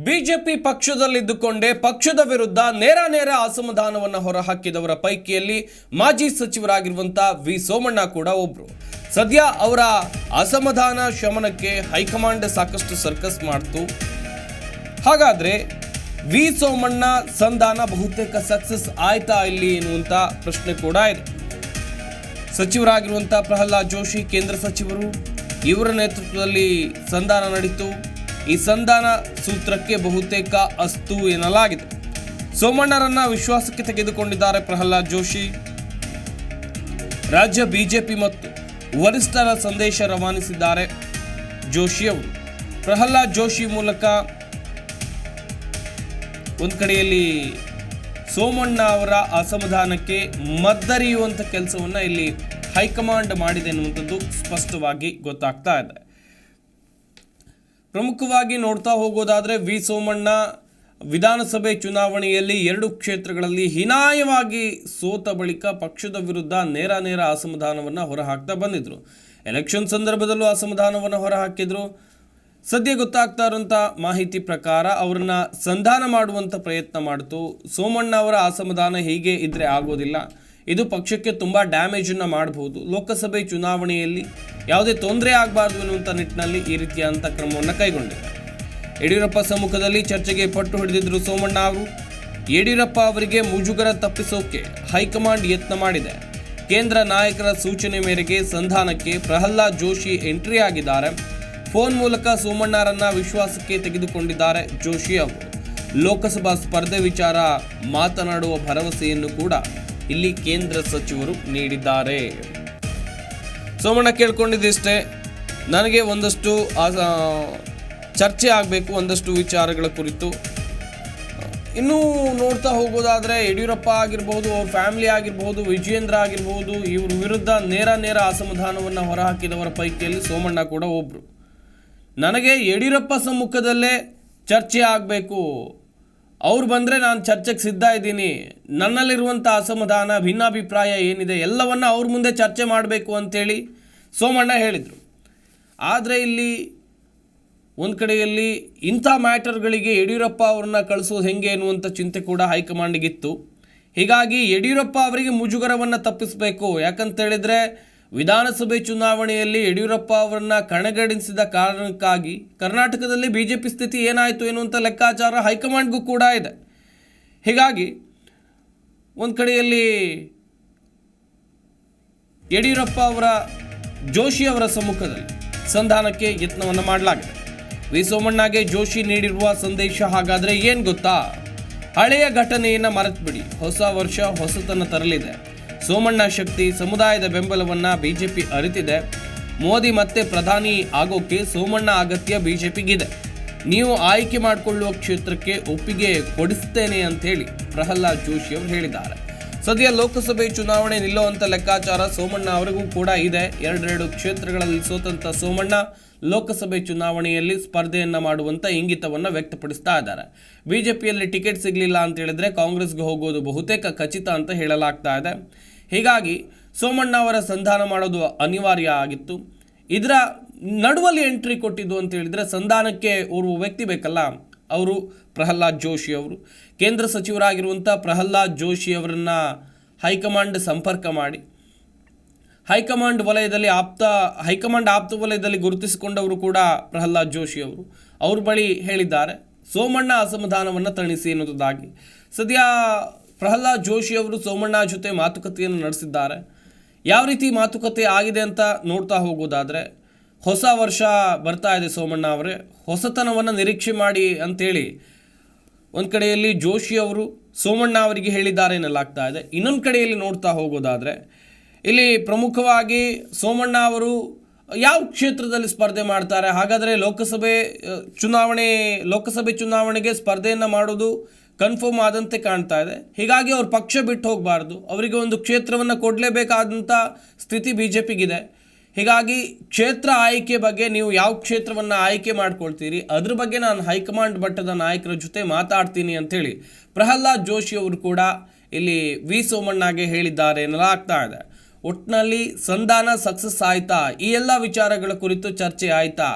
BJP ಪಕ್ಷದಲ್ಲಿದ್ದುಕೊಂಡೇ ಪಕ್ಷದ ವಿರುದ್ಧ ನೇರ ಅಸಮಾಧಾನವನ್ನು ಹೊರಹಾಕಿದವರ ಪೈಕಿಯಲ್ಲಿ ಮಾಜಿ ಸಚಿವರಾಗಿರುವಂತಹ ವಿ ಸೋಮಣ್ಣ ಕೂಡ ಒಬ್ರು. ಸದ್ಯ ಅವರ ಅಸಮಾಧಾನ ಶಮನಕ್ಕೆ ಹೈಕಮಾಂಡ್ ಸಾಕಷ್ಟು ಸರ್ಕಸ್ ಮಾಡ್ತು. ಹಾಗಾದ್ರೆ ವಿ ಸೋಮಣ್ಣ ಸಂಧಾನ ಬಹುತೇಕ ಸಕ್ಸಸ್ ಆಯ್ತಾ ಇಲ್ಲಿ ಎನ್ನುವಂತ ಪ್ರಶ್ನೆ ಕೂಡ ಇದೆ. ಸಚಿವರಾಗಿರುವಂತಹ ಪ್ರಹ್ಲಾದ್ ಜೋಶಿ ಕೇಂದ್ರ ಸಚಿವರು, ಇವರ ನೇತೃತ್ವದಲ್ಲಿ ಸಂಧಾನ ನಡೀತು. ಈ ಸಂಧಾನ ಸೂತ್ರಕ್ಕೆ ಬಹುತೇಕ ಅಸ್ತು ಎನ್ನಲಾಗಿದೆ. ಸೋಮಣ್ಣರನ್ನ ವಿಶ್ವಾಸಕ್ಕೆ ತೆಗೆದುಕೊಂಡಿದ್ದಾರೆ ಪ್ರಹ್ಲಾದ್ ಜೋಶಿ. ರಾಜ್ಯ ಬಿಜೆಪಿ ಮತ್ತು ವರಿಷ್ಠರ ಸಂದೇಶ ರವಾನಿಸಿದ್ದಾರೆ ಜೋಶಿ ಅವರು. ಪ್ರಹ್ಲಾದ್ ಜೋಶಿ ಮೂಲಕ ಒಂದು ಕಡೆಯಲ್ಲಿ ಸೋಮಣ್ಣ ಅವರ ಅಸಮಾಧಾನಕ್ಕೆ ಮದ್ದರಿಯುವಂಥ ಕೆಲಸವನ್ನು ಇಲ್ಲಿ ಹೈಕಮಾಂಡ್ ಮಾಡಿದೆ ಎನ್ನುವಂಥದ್ದು ಸ್ಪಷ್ಟವಾಗಿ ಗೊತ್ತಾಗ್ತಾ ಇದೆ. ಪ್ರಮುಖವಾಗಿ ನೋಡ್ತಾ ಹೋಗೋದಾದರೆ ವಿ ಸೋಮಣ್ಣ ವಿಧಾನಸಭೆ ಚುನಾವಣೆಯಲ್ಲಿ 2 ಕ್ಷೇತ್ರಗಳಲ್ಲಿ ಹೀನಾಯವಾಗಿ ಸೋತ ಬಳಿಕ ಪಕ್ಷದ ವಿರುದ್ಧ ನೇರ ಅಸಮಾಧಾನವನ್ನು ಹೊರಹಾಕ್ತಾ ಬಂದಿದ್ರು. ಎಲೆಕ್ಷನ್ ಸಂದರ್ಭದಲ್ಲೂ ಅಸಮಾಧಾನವನ್ನು ಹೊರಹಾಕಿದ್ರು. ಸದ್ಯ ಗೊತ್ತಾಗ್ತಾ ಇರುವಂಥ ಮಾಹಿತಿ ಪ್ರಕಾರ ಅವರನ್ನ ಸಂಧಾನ ಮಾಡುವಂಥ ಪ್ರಯತ್ನ ಮಾಡಿತು. ಸೋಮಣ್ಣ ಅವರ ಅಸಮಾಧಾನ ಹೀಗೆ ಇದ್ರೆ ಆಗೋದಿಲ್ಲ, ಇದು ಪಕ್ಷಕ್ಕೆ ತುಂಬ ಡ್ಯಾಮೇಜನ್ನು ಮಾಡಬಹುದು. ಲೋಕಸಭೆ ಚುನಾವಣೆಯಲ್ಲಿ ಯಾವುದೇ ತೊಂದರೆ ಆಗಬಾರ್ದು ಎನ್ನುವಂಥ ನಿಟ್ಟಿನಲ್ಲಿ ಈ ರೀತಿಯಾದಂಥ ಕ್ರಮವನ್ನು ಕೈಗೊಂಡಿದ್ದಾರೆ. ಯಡಿಯೂರಪ್ಪ ಸಮ್ಮುಖದಲ್ಲಿ ಚರ್ಚೆಗೆ ಪಟ್ಟು ಹಿಡಿದಿದ್ರು ಸೋಮಣ್ಣ ಅವರು. ಯಡಿಯೂರಪ್ಪ ಅವರಿಗೆ ಮುಜುಗರ ತಪ್ಪಿಸೋಕೆ ಹೈಕಮಾಂಡ್ ಯತ್ನ ಮಾಡಿದೆ. ಕೇಂದ್ರ ನಾಯಕರ ಸೂಚನೆ ಮೇರೆಗೆ ಸಂಧಾನಕ್ಕೆ ಪ್ರಹ್ಲಾದ್ ಜೋಶಿ ಎಂಟ್ರಿ ಆಗಿದ್ದಾರೆ. ಫೋನ್ ಮೂಲಕ ಸೋಮಣ್ಣರನ್ನ ವಿಶ್ವಾಸಕ್ಕೆ ತೆಗೆದುಕೊಂಡಿದ್ದಾರೆ ಜೋಶಿ ಅವರು. ಲೋಕಸಭಾ ಸ್ಪರ್ಧೆ ವಿಚಾರ ಮಾತನಾಡುವ ಭರವಸೆಯನ್ನು ಕೂಡ ಇಲ್ಲಿ ಕೇಂದ್ರ ಸಚಿವರು ನೀಡಿದ್ದಾರೆ. ಸೋಮಣ್ಣ ಕೇಳ್ಕೊಂಡಿದ್ದಿಷ್ಟೇ, ನನಗೆ ಒಂದಷ್ಟು ಚರ್ಚೆ ಆಗಬೇಕು ಒಂದಷ್ಟು ವಿಚಾರಗಳ ಕುರಿತು. ಇನ್ನೂ ನೋಡ್ತಾ ಹೋಗೋದಾದರೆ ಯಡಿಯೂರಪ್ಪ ಆಗಿರ್ಬೋದು, ಅವ್ರ ಫ್ಯಾಮಿಲಿ ಆಗಿರ್ಬೋದು, ವಿಜಯೇಂದ್ರ ಆಗಿರ್ಬೋದು, ಇವ್ರ ವಿರುದ್ಧ ನೇರ ಅಸಮಾಧಾನವನ್ನು ಹೊರಹಾಕಿದವರ ಪೈಕಿಯಲ್ಲಿ ಸೋಮಣ್ಣ ಕೂಡ ಒಬ್ಬರು. ನನಗೆ ಯಡಿಯೂರಪ್ಪ ಸಮ್ಮುಖದಲ್ಲೇ ಚರ್ಚೆ ಆಗಬೇಕು, ಅವ್ರು ಬಂದರೆ ನಾನು ಚರ್ಚೆಗೆ ಸಿದ್ಧ ಇದ್ದೀನಿ, ನನ್ನಲ್ಲಿರುವಂಥ ಅಸಮಾಧಾನ ಭಿನ್ನಾಭಿಪ್ರಾಯ ಏನಿದೆ ಎಲ್ಲವನ್ನ ಅವ್ರ ಮುಂದೆ ಚರ್ಚೆ ಮಾಡಬೇಕು ಅಂಥೇಳಿ ಸೋಮಣ್ಣ ಹೇಳಿದರು. ಆದರೆ ಇಲ್ಲಿ ಒಂದು ಕಡೆಯಲ್ಲಿ ಇಂಥ ಮ್ಯಾಟರ್ಗಳಿಗೆ ಯಡಿಯೂರಪ್ಪ ಅವ್ರನ್ನ ಕಳಿಸೋದು ಹೆಂಗೆ ಅನ್ನುವಂಥ ಚಿಂತೆ ಕೂಡ ಹೈಕಮಾಂಡ್ಗಿತ್ತು. ಹೀಗಾಗಿ ಯಡಿಯೂರಪ್ಪ ಅವರಿಗೆ ಮುಜುಗರವನ್ನು ತಪ್ಪಿಸಬೇಕು. ಯಾಕಂತೇಳಿದರೆ ವಿಧಾನಸಭೆ ಚುನಾವಣೆಯಲ್ಲಿ ಯಡಿಯೂರಪ್ಪ ಅವರನ್ನ ಕಣಗಣಿಸಿದ ಕಾರಣಕ್ಕಾಗಿ ಕರ್ನಾಟಕದಲ್ಲಿ ಬಿಜೆಪಿ ಸ್ಥಿತಿ ಏನಾಯಿತು ಎನ್ನುವಂಥ ಲೆಕ್ಕಾಚಾರ ಹೈಕಮಾಂಡ್ಗೂ ಕೂಡ ಇದೆ. ಹೀಗಾಗಿ ಒಂದು ಕಡೆಯಲ್ಲಿ ಯಡಿಯೂರಪ್ಪ ಅವರ ಜೋಶಿ ಅವರ ಸಮ್ಮುಖದಲ್ಲಿ ಸಂಧಾನಕ್ಕೆ ಯತ್ನವನ್ನು ಮಾಡಲಾಗಿದೆ. ವಿ ಸೋಮಣ್ಣಗೆ ಜೋಶಿ ನೀಡಿರುವ ಸಂದೇಶ ಹಾಗಾದರೆ ಏನು ಗೊತ್ತಾ? ಹಳೆಯ ಘಟನೆಯನ್ನು ಮರೆತುಬಿಡಿ, ಹೊಸ ವರ್ಷ ಹೊಸತನ ತರಲಿದೆ. ಸೋಮಣ್ಣ ಶಕ್ತಿ, ಸಮುದಾಯದ ಬೆಂಬಲವನ್ನು ಬಿಜೆಪಿ ಅರಿತಿದೆ. ಮೋದಿ ಮತ್ತೆ ಪ್ರಧಾನಿ ಆಗೋಕ್ಕೆ ಸೋಮಣ್ಣ ಅಗತ್ಯ ಬಿಜೆಪಿಗಿದೆ. ನೀವು ಆಯ್ಕೆ ಮಾಡಿಕೊಳ್ಳುವ ಕ್ಷೇತ್ರಕ್ಕೆ ಒಪ್ಪಿಗೆ ಕೊಡಿಸ್ತೇನೆ ಅಂತೇಳಿ ಪ್ರಹ್ಲಾದ್ ಜೋಶಿ ಅವರು ಹೇಳಿದ್ದಾರೆ. ಸದ್ಯ ಲೋಕಸಭೆ ಚುನಾವಣೆ ನಿಲ್ಲುವಂಥ ಲೆಕ್ಕಾಚಾರ ಸೋಮಣ್ಣ ಅವರಿಗೂ ಕೂಡ ಇದೆ. 2 ಕ್ಷೇತ್ರಗಳಲ್ಲಿ ಸೋತಂಥ ಸೋಮಣ್ಣ ಲೋಕಸಭೆ ಚುನಾವಣೆಯಲ್ಲಿ ಸ್ಪರ್ಧೆಯನ್ನು ಮಾಡುವಂಥ ಇಂಗಿತವನ್ನು ವ್ಯಕ್ತಪಡಿಸ್ತಾ ಇದ್ದಾರೆ. ಬಿಜೆಪಿಯಲ್ಲಿ ಟಿಕೆಟ್ ಸಿಗಲಿಲ್ಲ ಅಂತ ಹೇಳಿದ್ರೆ ಕಾಂಗ್ರೆಸ್ಗೆ ಹೋಗೋದು ಬಹುತೇಕ ಖಚಿತ ಅಂತ ಹೇಳಲಾಗ್ತಾ ಇದೆ. ಹೀಗಾಗಿ ಸೋಮಣ್ಣ ಅವರ ಸಂಧಾನ ಮಾಡೋದು ಅನಿವಾರ್ಯ ಆಗಿತ್ತು. ಇದರ ನಡುವಲ್ಲಿ ಎಂಟ್ರಿ ಕೊಟ್ಟಿದ್ದು ಅಂತ ಹೇಳಿದರೆ ಸಂಧಾನಕ್ಕೆ ಓರ್ವ ವ್ಯಕ್ತಿ ಬೇಕಲ್ಲ, ಅವರು ಪ್ರಹ್ಲಾದ್ ಜೋಶಿ ಅವರು. ಕೇಂದ್ರ ಸಚಿವರಾಗಿರುವಂಥ ಪ್ರಹ್ಲಾದ್ ಜೋಶಿ ಅವರನ್ನು ಹೈಕಮಾಂಡ್ ಸಂಪರ್ಕ ಮಾಡಿ ಹೈಕಮಾಂಡ್ ಆಪ್ತ ವಲಯದಲ್ಲಿ ಗುರುತಿಸಿಕೊಂಡವರು ಕೂಡ ಪ್ರಹ್ಲಾದ್ ಜೋಶಿ ಅವರು. ಅವ್ರ ಬಳಿ ಹೇಳಿದ್ದಾರೆ ಸೋಮಣ್ಣ ಅಸಮಾಧಾನವನ್ನು ತಣಿಸಿ ಎನ್ನುವುದಾಗಿ. ಸದ್ಯ ಪ್ರಹ್ಲಾದ್ ಜೋಶಿ ಅವರು ಸೋಮಣ್ಣ ಜೊತೆ ಮಾತುಕತೆಯನ್ನು ನಡೆಸಿದ್ದಾರೆ. ಯಾವ ರೀತಿ ಮಾತುಕತೆ ಆಗಿದೆ ಅಂತ ನೋಡ್ತಾ ಹೋಗೋದಾದರೆ, ಹೊಸ ವರ್ಷ ಬರ್ತಾ ಇದೆ ಸೋಮಣ್ಣ ಅವರೇ, ಹೊಸತನವನ್ನು ನಿರೀಕ್ಷೆ ಮಾಡಿ ಅಂತೇಳಿ ಒಂದು ಕಡೆಯಲ್ಲಿ ಜೋಶಿ ಅವರು ಸೋಮಣ್ಣ ಅವರಿಗೆ ಹೇಳಿದ್ದಾರೆ ಎನ್ನಲಾಗ್ತಾ ಇದೆ. ಇನ್ನೊಂದು ಕಡೆಯಲ್ಲಿ ನೋಡ್ತಾ ಹೋಗೋದಾದರೆ ಇಲ್ಲಿ ಪ್ರಮುಖವಾಗಿ ಸೋಮಣ್ಣ ಅವರು ಯಾವ ಕ್ಷೇತ್ರದಲ್ಲಿ ಸ್ಪರ್ಧೆ ಮಾಡ್ತಾರೆ, ಹಾಗಾದರೆ ಲೋಕಸಭೆ ಚುನಾವಣೆಗೆ ಸ್ಪರ್ಧೆಯನ್ನು ಮಾಡೋದು ಕನ್ಫರ್ಮ್ ಆದಂತೆ ಕಾಣ್ತಾ ಇದೆ. ಹೀಗಾಗಿ ಅವ್ರ ಪಕ್ಷ ಬಿಟ್ಟು ಹೋಗಬಾರ್ದು, ಅವರಿಗೆ ಒಂದು ಕ್ಷೇತ್ರವನ್ನು ಕೊಡಲೇಬೇಕಾದಂಥ ಸ್ಥಿತಿ ಬಿಜೆಪಿಗಿದೆ. ಹೀಗಾಗಿ ಕ್ಷೇತ್ರ ಆಯ್ಕೆ ಬಗ್ಗೆ ನೀವು ಯಾವ ಕ್ಷೇತ್ರವನ್ನು ಆಯ್ಕೆ ಮಾಡ್ಕೊಳ್ತೀರಿ ಅದ್ರ ಬಗ್ಗೆ ನಾನು ಹೈಕಮಾಂಡ್ ಮಟ್ಟದ ನಾಯಕರ ಜೊತೆ ಮಾತಾಡ್ತೀನಿ ಅಂಥೇಳಿ ಪ್ರಹ್ಲಾದ್ ಜೋಶಿ ಅವರು ಕೂಡ ಇಲ್ಲಿ ವಿ ಸೋಮಣ್ಣಗೆ ಹೇಳಿದ್ದಾರೆ ಎನ್ನಲಾಗ್ತಾ ಇದೆ. ಒಟ್ಟಿನಲ್ಲಿ ಸಂಧಾನ ಸಕ್ಸಸ್ ಆಯ್ತಾ, ಈ ಎಲ್ಲ ವಿಚಾರಗಳ ಕುರಿತು ಚರ್ಚೆ ಆಯ್ತಾ,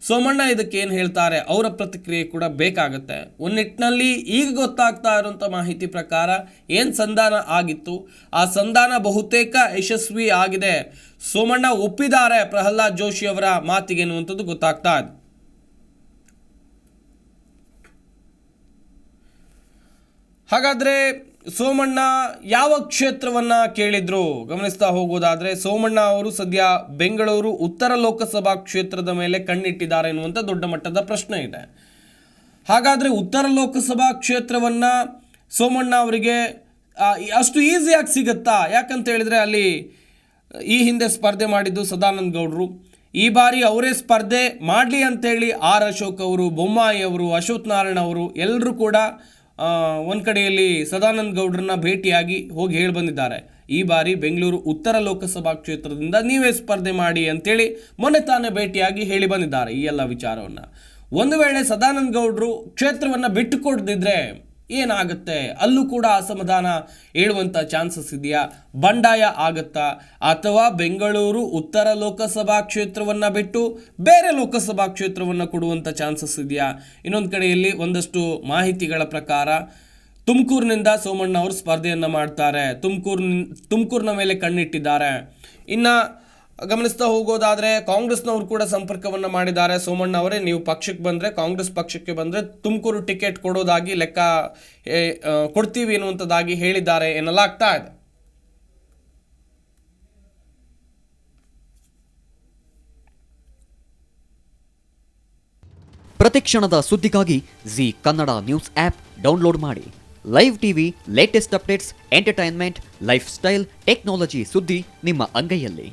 ಸೋಮಣ್ಣ ಇದಕ್ಕೆ ಏನು ಹೇಳ್ತಾರೆ, ಅವರ ಪ್ರತಿಕ್ರಿಯೆ ಕೂಡ ಬೇಕಾಗುತ್ತೆ. ಒಂದು ನಿಟ್ಟಿನಲ್ಲಿ ಈಗ ಗೊತ್ತಾಗ್ತಾ ಇರುವಂಥ ಮಾಹಿತಿ ಪ್ರಕಾರ ಏನು ಸಂಧಾನ ಆಗಿತ್ತು, ಆ ಸಂಧಾನ ಬಹುತೇಕ ಯಶಸ್ವಿ ಆಗಿದೆ, ಸೋಮಣ್ಣ ಒಪ್ಪಿದ್ದಾರೆ ಪ್ರಹ್ಲಾದ್ ಜೋಶಿ ಅವರ ಮಾತಿಗೆ ಅನ್ನುವಂಥದ್ದು ಗೊತ್ತಾಗ್ತಾ ಇದೆ. ಹಾಗಾದರೆ ಸೋಮಣ್ಣ ಯಾವ ಕ್ಷೇತ್ರವನ್ನು ಕೇಳಿದ್ರು ಗಮನಿಸ್ತಾ ಹೋಗೋದಾದರೆ, ಸೋಮಣ್ಣ ಅವರು ಸದ್ಯ ಬೆಂಗಳೂರು ಉತ್ತರ ಲೋಕಸಭಾ ಕ್ಷೇತ್ರದ ಮೇಲೆ ಕಣ್ಣಿಟ್ಟಿದ್ದಾರೆ ಎನ್ನುವಂಥ ದೊಡ್ಡ ಮಟ್ಟದ ಪ್ರಶ್ನೆ ಇದೆ. ಹಾಗಾದರೆ ಉತ್ತರ ಲೋಕಸಭಾ ಕ್ಷೇತ್ರವನ್ನು ಸೋಮಣ್ಣ ಅವರಿಗೆ ಅಷ್ಟು ಈಸಿಯಾಗಿ ಸಿಗುತ್ತಾ? ಯಾಕಂತ ಹೇಳಿದರೆ ಅಲ್ಲಿ ಈ ಹಿಂದೆ ಸ್ಪರ್ಧೆ ಮಾಡಿದ್ದು ಸದಾನಂದ ಗೌಡರು, ಈ ಬಾರಿ ಅವರೇ ಸ್ಪರ್ಧೆ ಮಾಡಲಿ ಅಂತೇಳಿ ಆರ್ ಅಶೋಕ್ ಅವರು, ಬೊಮ್ಮಾಯಿ ಅವರು, ಅಶ್ವಥ್ ನಾರಾಯಣ ಅವರು ಎಲ್ಲರೂ ಕೂಡ ಒಂದು ಕಡೆಯಲ್ಲಿ ಸದಾನಂದ ಗೌಡ್ರನ್ನ ಭೇಟಿಯಾಗಿ ಹೋಗಿ ಹೇಳಿ ಬಂದಿದ್ದಾರೆ, ಈ ಬಾರಿ ಬೆಂಗಳೂರು ಉತ್ತರ ಲೋಕಸಭಾ ಕ್ಷೇತ್ರದಿಂದ ನೀವೇ ಸ್ಪರ್ಧೆ ಮಾಡಿ ಅಂತೇಳಿ ಮೊನ್ನೆ ತಾನೇ ಭೇಟಿಯಾಗಿ ಹೇಳಿ ಬಂದಿದ್ದಾರೆ ಈ ಎಲ್ಲ ವಿಚಾರವನ್ನು. ಒಂದು ವೇಳೆ ಸದಾನಂದ ಗೌಡರು ಕ್ಷೇತ್ರವನ್ನು ಬಿಟ್ಟು ಕೊಡದಿದ್ರೆ ಏನಾಗುತ್ತೆ, ಅಲ್ಲೂ ಕೂಡ ಅಸಮಾಧಾನ ಹೇಳುವಂಥ ಚಾನ್ಸಸ್ ಇದೆಯಾ, ಬಂಡಾಯ ಆಗುತ್ತಾ, ಅಥವಾ ಬೆಂಗಳೂರು ಉತ್ತರ ಲೋಕಸಭಾ ಕ್ಷೇತ್ರವನ್ನು ಬಿಟ್ಟು ಬೇರೆ ಲೋಕಸಭಾ ಕ್ಷೇತ್ರವನ್ನು ಕೊಡುವಂಥ ಚಾನ್ಸಸ್ ಇದೆಯಾ? ಇನ್ನೊಂದು ಕಡೆಯಲ್ಲಿ ಒಂದಷ್ಟು ಮಾಹಿತಿಗಳ ಪ್ರಕಾರ ತುಮಕೂರಿನಿಂದ ಸೋಮಣ್ಣ ಅವರು ಸ್ಪರ್ಧೆಯನ್ನು ಮಾಡ್ತಾರೆ, ತುಮಕೂರಿನ ಮೇಲೆ ಕಣ್ಣಿಟ್ಟಿದ್ದಾರೆ. ಇನ್ನು ಗಮನಿಸ್ತಾ ಹೋಗೋದಾದರೆ ಕಾಂಗ್ರೆಸ್ನವರು ಕೂಡ ಸಂಪರ್ಕವನ್ನು ಮಾಡಿದ್ದಾರೆ, ಸೋಮಣ್ಣ ಅವರೇ ನೀವು ಪಕ್ಷಕ್ಕೆ ಬಂದರೆ, ಕಾಂಗ್ರೆಸ್ ಪಕ್ಷಕ್ಕೆ ಬಂದರೆ ತುಮಕೂರು ಟಿಕೆಟ್ ಕೊಡೋದಾಗಿ ಲೆಕ್ಕ ಕೊಡ್ತೀವಿ ಎನ್ನುವಂಥದ್ದಾಗಿ ಹೇಳಿದ್ದಾರೆ ಎನ್ನಲಾಗ್ತಾ ಇದೆ. ಪ್ರತಿಕ್ಷಣದ ಸುದ್ದಿಗಾಗಿ Zee Kannada news app download ಮಾಡಿ. Live TV, latest updates, entertainment, lifestyle, technology ಸುದ್ದಿ ನಿಮ್ಮ ಅಂಗೈಯಲ್ಲಿ.